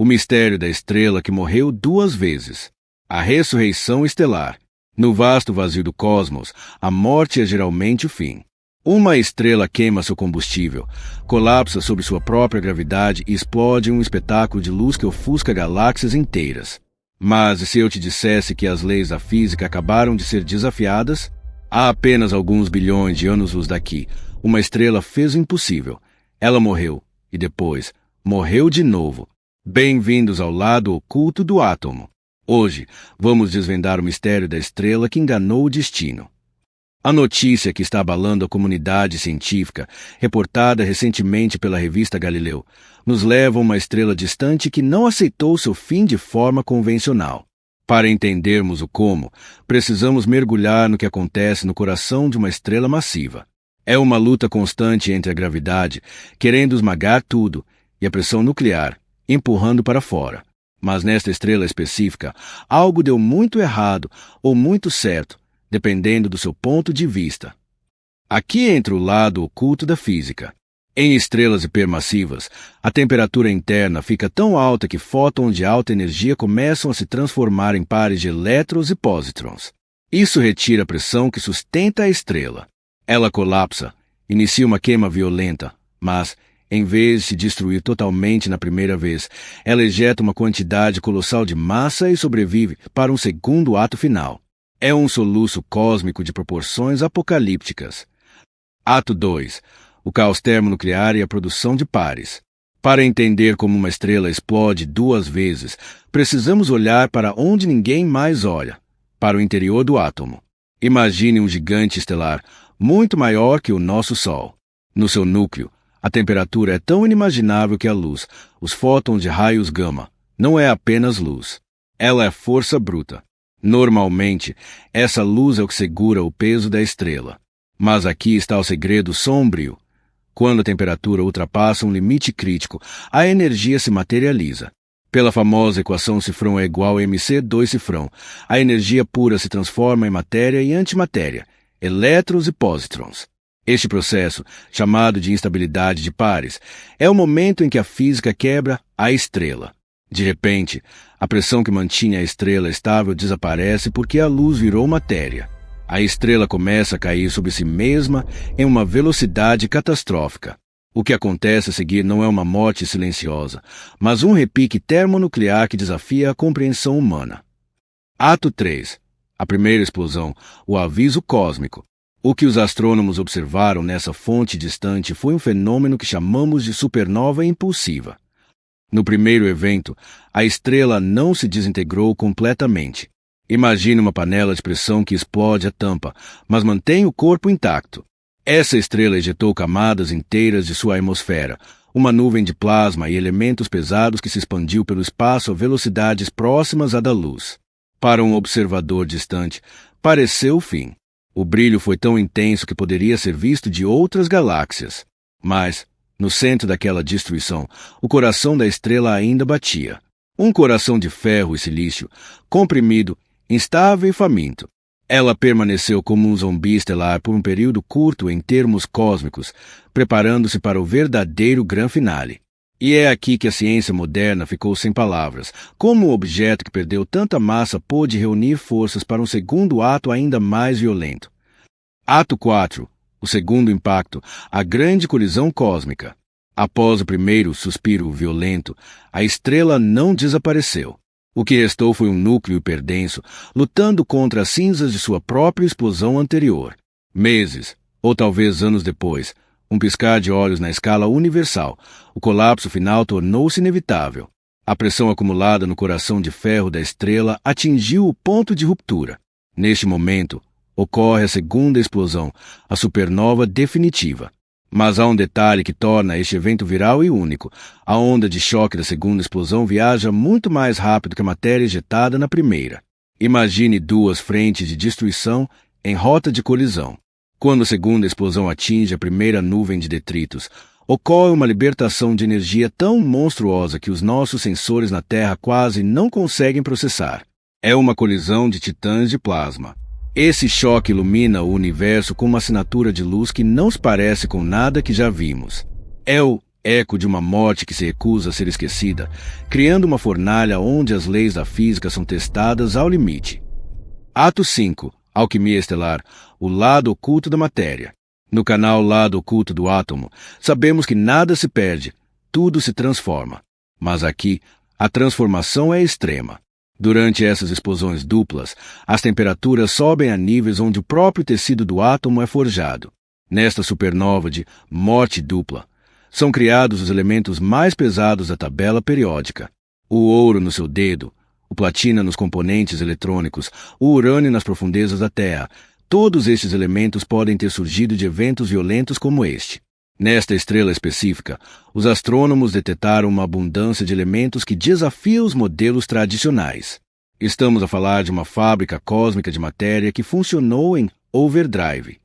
mistério da estrela que morreu 2 vezes. A ressurreição estelar. No vasto vazio do cosmos, a morte é geralmente o fim. Uma estrela queima seu combustível, colapsa sob sua própria gravidade e explode em um espetáculo de luz que ofusca galáxias inteiras. Mas e se eu te dissesse que as leis da física acabaram de ser desafiadas? Há apenas alguns bilhões de anos-luz daqui, uma estrela fez o impossível. Ela morreu, e depois, morreu de novo. Bem-vindos ao lado oculto do átomo. Hoje, vamos desvendar o mistério da estrela que enganou o destino. A notícia que está abalando a comunidade científica, reportada recentemente pela revista Galileu, nos leva a uma estrela distante que não aceitou seu fim de forma convencional. Para entendermos o como, precisamos mergulhar no que acontece no coração de uma estrela massiva. É uma luta constante entre a gravidade, querendo esmagar tudo, e a pressão nuclear, empurrando para fora. Mas nesta estrela específica, algo deu muito errado ou muito certo, dependendo do seu ponto de vista. Aqui entra o lado oculto da física. Em estrelas hipermassivas, a temperatura interna fica tão alta que fótons de alta energia começam a se transformar em pares de elétrons e pósitrons. Isso retira a pressão que sustenta a estrela. Ela colapsa, inicia uma queima violenta, mas, em vez de se destruir totalmente na primeira vez, ela ejeta uma quantidade colossal de massa e sobrevive para um segundo ato final. É um soluço cósmico de proporções apocalípticas. Ato 2. O caos termonuclear e a produção de pares. Para entender como uma estrela explode 2 vezes, precisamos olhar para onde ninguém mais olha, para o interior do átomo. Imagine um gigante estelar, muito maior que o nosso Sol. No seu núcleo, a temperatura é tão inimaginável que a luz, os fótons de raios gama, não é apenas luz. Ela é força bruta. Normalmente, essa luz é o que segura o peso da estrela. Mas aqui está o segredo sombrio. Quando a temperatura ultrapassa um limite crítico, a energia se materializa. Pela famosa equação cifrão é igual a mc2 cifrão, a energia pura se transforma em matéria e antimatéria, elétrons e pósitrons. Este processo, chamado de instabilidade de pares, é o momento em que a física quebra a estrela. De repente, a pressão que mantinha a estrela estável desaparece porque a luz virou matéria. A estrela começa a cair sobre si mesma em uma velocidade catastrófica. O que acontece a seguir não é uma morte silenciosa, mas um repique termonuclear que desafia a compreensão humana. Ato 3. A primeira explosão, o aviso cósmico. O que os astrônomos observaram nessa fonte distante foi um fenômeno que chamamos de supernova impulsiva. No primeiro evento, a estrela não se desintegrou completamente. Imagine uma panela de pressão que explode a tampa, mas mantém o corpo intacto. Essa estrela ejetou camadas inteiras de sua atmosfera, uma nuvem de plasma e elementos pesados que se expandiu pelo espaço a velocidades próximas à da luz. Para um observador distante, pareceu o fim. O brilho foi tão intenso que poderia ser visto de outras galáxias. Mas, no centro daquela destruição, o coração da estrela ainda batia. Um coração de ferro e silício, comprimido, instável e faminto. Ela permaneceu como um zumbi estelar por um período curto em termos cósmicos, preparando-se para o verdadeiro grande finale. E é aqui que a ciência moderna ficou sem palavras. Como um objeto que perdeu tanta massa pôde reunir forças para um segundo ato ainda mais violento? Ato 4. O segundo impacto, a grande colisão cósmica. Após o primeiro suspiro violento, a estrela não desapareceu. O que restou foi um núcleo hiperdenso, lutando contra as cinzas de sua própria explosão anterior. Meses, ou talvez anos depois, um piscar de olhos na escala universal, o colapso final tornou-se inevitável. A pressão acumulada no coração de ferro da estrela atingiu o ponto de ruptura. Neste momento, ocorre a segunda explosão, a supernova definitiva. Mas há um detalhe que torna este evento viral e único. A onda de choque da segunda explosão viaja muito mais rápido que a matéria ejetada na primeira. Imagine 2 frentes de destruição em rota de colisão. Quando a segunda explosão atinge a primeira nuvem de detritos, ocorre uma libertação de energia tão monstruosa que os nossos sensores na Terra quase não conseguem processar. É uma colisão de titãs de plasma. Esse choque ilumina o universo com uma assinatura de luz que não se parece com nada que já vimos. É o eco de uma morte que se recusa a ser esquecida, criando uma fornalha onde as leis da física são testadas ao limite. Ato 5. Alquimia estelar, o lado oculto da matéria. No canal Lado Oculto do Átomo, sabemos que nada se perde, tudo se transforma. Mas aqui, a transformação é extrema. Durante essas explosões duplas, as temperaturas sobem a níveis onde o próprio tecido do átomo é forjado. Nesta supernova de morte dupla, são criados os elementos mais pesados da tabela periódica. O ouro no seu dedo, o platina nos componentes eletrônicos, o urânio nas profundezas da Terra. Todos estes elementos podem ter surgido de eventos violentos como este. Nesta estrela específica, os astrônomos detectaram uma abundância de elementos que desafia os modelos tradicionais. Estamos a falar de uma fábrica cósmica de matéria que funcionou em overdrive.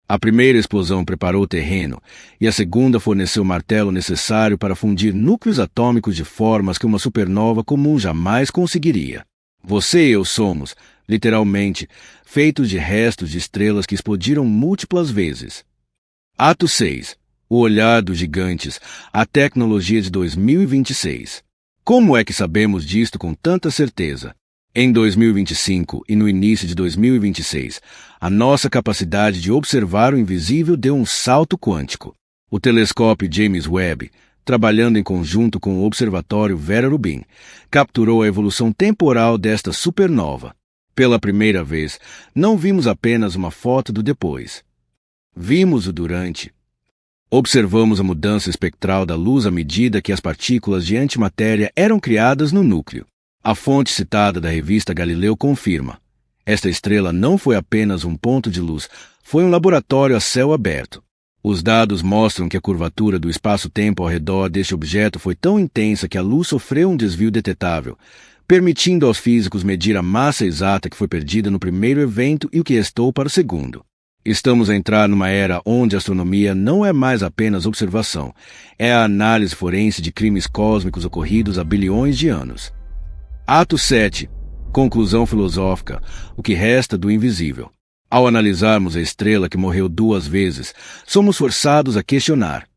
A primeira explosão preparou o terreno, e a segunda forneceu o martelo necessário para fundir núcleos atômicos de formas que uma supernova comum jamais conseguiria. Você e eu somos, literalmente, feitos de restos de estrelas que explodiram múltiplas vezes. Ato 6. O olhar dos gigantes, a tecnologia de 2026. Como é que sabemos disto com tanta certeza? Em 2025 e no início de 2026, a nossa capacidade de observar o invisível deu um salto quântico. O telescópio James Webb, trabalhando em conjunto com o observatório Vera Rubin, capturou a evolução temporal desta supernova. Pela primeira vez, não vimos apenas uma foto do depois. Vimos o durante. Observamos a mudança espectral da luz à medida que as partículas de antimatéria eram criadas no núcleo. A fonte citada da revista Galileu confirma. Esta estrela não foi apenas um ponto de luz, foi um laboratório a céu aberto. Os dados mostram que a curvatura do espaço-tempo ao redor deste objeto foi tão intensa que a luz sofreu um desvio detetável, permitindo aos físicos medir a massa exata que foi perdida no primeiro evento e o que restou para o segundo. Estamos a entrar numa era onde a astronomia não é mais apenas observação, é a análise forense de crimes cósmicos ocorridos há bilhões de anos. Ato 7. Conclusão filosófica, o que resta do invisível. Ao analisarmos a estrela que morreu 2 vezes, somos forçados a questionar: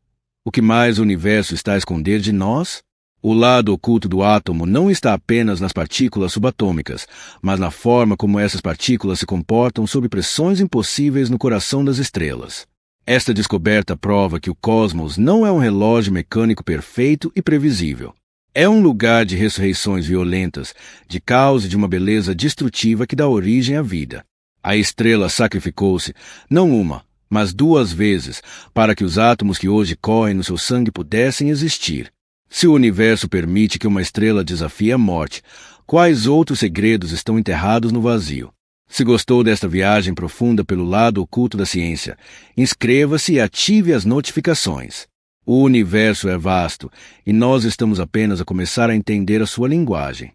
o que mais o universo está a esconder de nós? O lado oculto do átomo não está apenas nas partículas subatômicas, mas na forma como essas partículas se comportam sob pressões impossíveis no coração das estrelas. Esta descoberta prova que o cosmos não é um relógio mecânico perfeito e previsível. É um lugar de ressurreições violentas, de caos e de uma beleza destrutiva que dá origem à vida. A estrela sacrificou-se, não uma, mas 2 vezes, para que os átomos que hoje correm no seu sangue pudessem existir. Se o universo permite que uma estrela desafie a morte, quais outros segredos estão enterrados no vazio? Se gostou desta viagem profunda pelo lado oculto da ciência, inscreva-se e ative as notificações. O universo é vasto e nós estamos apenas a começar a entender a sua linguagem.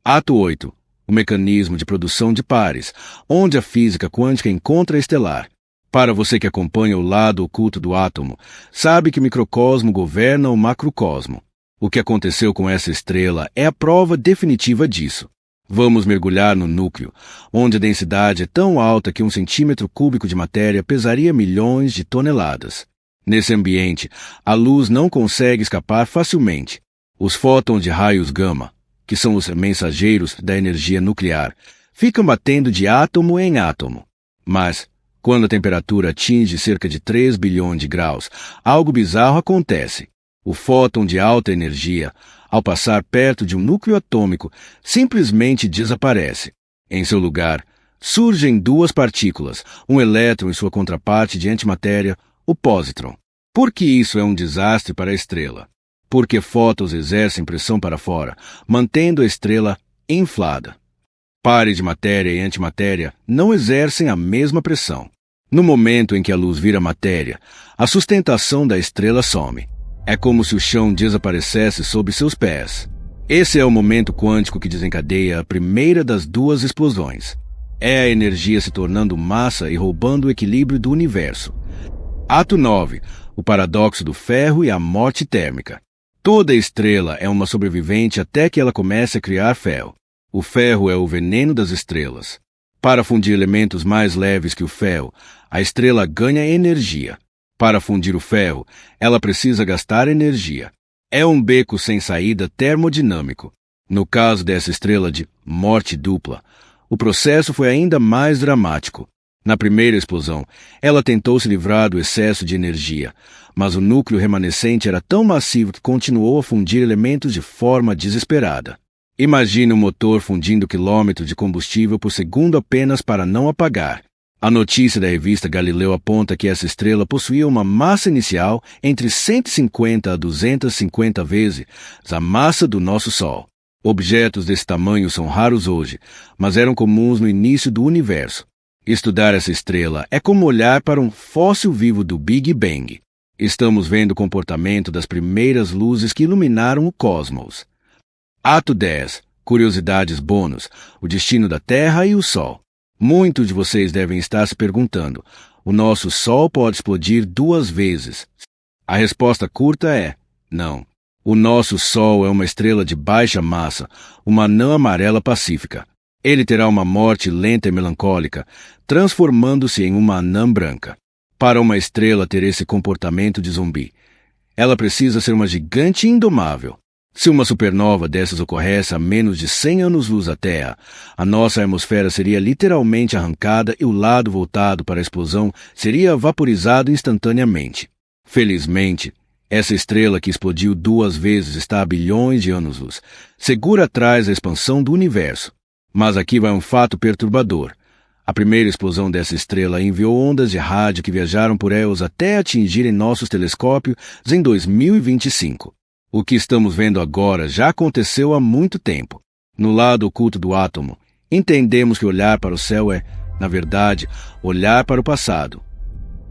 Ato 8. O mecanismo de produção de pares, onde a física quântica encontra a estelar. Para você que acompanha o lado oculto do átomo, sabe que o microcosmo governa o macrocosmo. O que aconteceu com essa estrela é a prova definitiva disso. Vamos mergulhar no núcleo, onde a densidade é tão alta que 1 centímetro cúbico de matéria pesaria milhões de toneladas. Nesse ambiente, a luz não consegue escapar facilmente. Os fótons de raios gama, que são os mensageiros da energia nuclear, ficam batendo de átomo em átomo. Mas, quando a temperatura atinge cerca de 3 bilhões de graus, algo bizarro acontece. O fóton de alta energia, ao passar perto de um núcleo atômico, simplesmente desaparece. Em seu lugar, surgem 2 partículas, um elétron e sua contraparte de antimatéria, o pósitron. Por que isso é um desastre para a estrela? Porque fótons exercem pressão para fora, mantendo a estrela inflada. Pares de matéria e antimatéria não exercem a mesma pressão. No momento em que a luz vira matéria, a sustentação da estrela some. É como se o chão desaparecesse sob seus pés. Esse é o momento quântico que desencadeia a primeira das 2 explosões. É a energia se tornando massa e roubando o equilíbrio do universo. Ato 9. O paradoxo do ferro e a morte térmica. Toda estrela é uma sobrevivente até que ela comece a criar ferro. O ferro é o veneno das estrelas. Para fundir elementos mais leves que o ferro, a estrela ganha energia. Para fundir o ferro, ela precisa gastar energia. É um beco sem saída termodinâmico. No caso dessa estrela de morte dupla, o processo foi ainda mais dramático. Na primeira explosão, ela tentou se livrar do excesso de energia, mas o núcleo remanescente era tão massivo que continuou a fundir elementos de forma desesperada. Imagine um motor fundindo quilômetros de combustível por segundo apenas para não apagar. A notícia da revista Galileu aponta que essa estrela possuía uma massa inicial entre 150 a 250 vezes a massa do nosso Sol. Objetos desse tamanho são raros hoje, mas eram comuns no início do universo. Estudar essa estrela é como olhar para um fóssil vivo do Big Bang. Estamos vendo o comportamento das primeiras luzes que iluminaram o cosmos. Ato 10. Curiosidades bônus. O destino da Terra e o Sol. Muitos de vocês devem estar se perguntando: o nosso Sol pode explodir 2 vezes? A resposta curta é: não. O nosso Sol é uma estrela de baixa massa, uma anã amarela pacífica. Ele terá uma morte lenta e melancólica, transformando-se em uma anã branca. Para uma estrela ter esse comportamento de zumbi, ela precisa ser uma gigante indomável. Se uma supernova dessas ocorresse a menos de 100 anos-luz da Terra, a nossa atmosfera seria literalmente arrancada e o lado voltado para a explosão seria vaporizado instantaneamente. Felizmente, essa estrela que explodiu 2 vezes está a bilhões de anos-luz, segura atrás da expansão do universo. Mas aqui vai um fato perturbador. A primeira explosão dessa estrela enviou ondas de rádio que viajaram por elas até atingirem nossos telescópios em 2025. O que estamos vendo agora já aconteceu há muito tempo. No lado oculto do átomo, entendemos que olhar para o céu é, na verdade, olhar para o passado.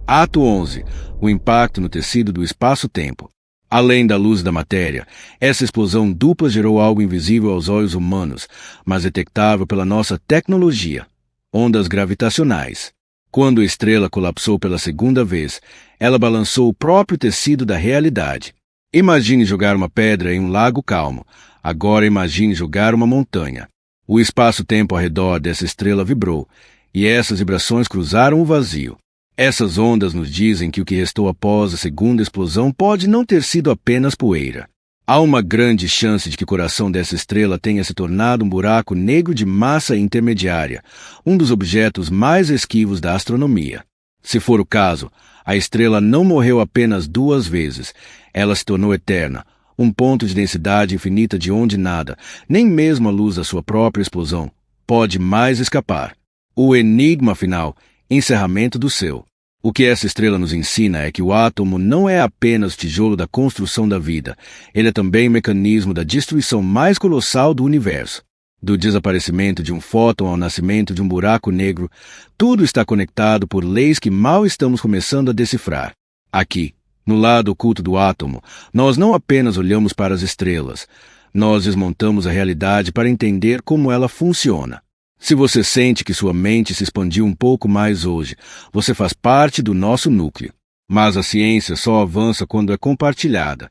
Ato 11. O impacto no tecido do espaço-tempo. Além da luz da matéria, essa explosão dupla gerou algo invisível aos olhos humanos, mas detectável pela nossa tecnologia: ondas gravitacionais. Quando a estrela colapsou pela segunda vez, ela balançou o próprio tecido da realidade. Imagine jogar uma pedra em um lago calmo. Agora imagine jogar uma montanha. O espaço-tempo ao redor dessa estrela vibrou, e essas vibrações cruzaram o vazio. Essas ondas nos dizem que o que restou após a segunda explosão pode não ter sido apenas poeira. Há uma grande chance de que o coração dessa estrela tenha se tornado um buraco negro de massa intermediária, um dos objetos mais esquivos da astronomia. Se for o caso, a estrela não morreu apenas 2 vezes, ela se tornou eterna, um ponto de densidade infinita de onde nada, nem mesmo a luz da sua própria explosão, pode mais escapar. O enigma final, encerramento do céu. O que essa estrela nos ensina é que o átomo não é apenas o tijolo da construção da vida, ele é também o mecanismo da destruição mais colossal do universo. Do desaparecimento de um fóton ao nascimento de um buraco negro, tudo está conectado por leis que mal estamos começando a decifrar. Aqui, no lado oculto do átomo, nós não apenas olhamos para as estrelas, nós desmontamos a realidade para entender como ela funciona. Se você sente que sua mente se expandiu um pouco mais hoje, você faz parte do nosso núcleo. Mas a ciência só avança quando é compartilhada.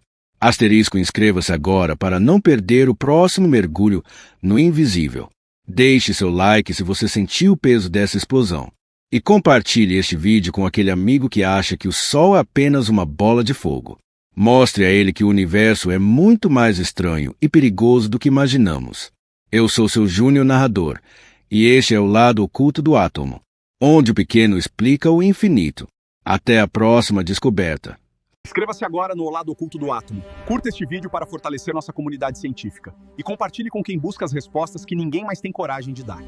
Inscreva-se agora para não perder o próximo mergulho no invisível. Deixe seu like se você sentiu o peso dessa explosão. E compartilhe este vídeo com aquele amigo que acha que o Sol é apenas uma bola de fogo. Mostre a ele que o universo é muito mais estranho e perigoso do que imaginamos. Eu sou seu Júnior narrador. E este é o lado oculto do átomo, onde o pequeno explica o infinito. Até a próxima descoberta. Inscreva-se agora no O Lado Oculto do Átomo. Curta este vídeo para fortalecer nossa comunidade científica. E compartilhe com quem busca as respostas que ninguém mais tem coragem de dar.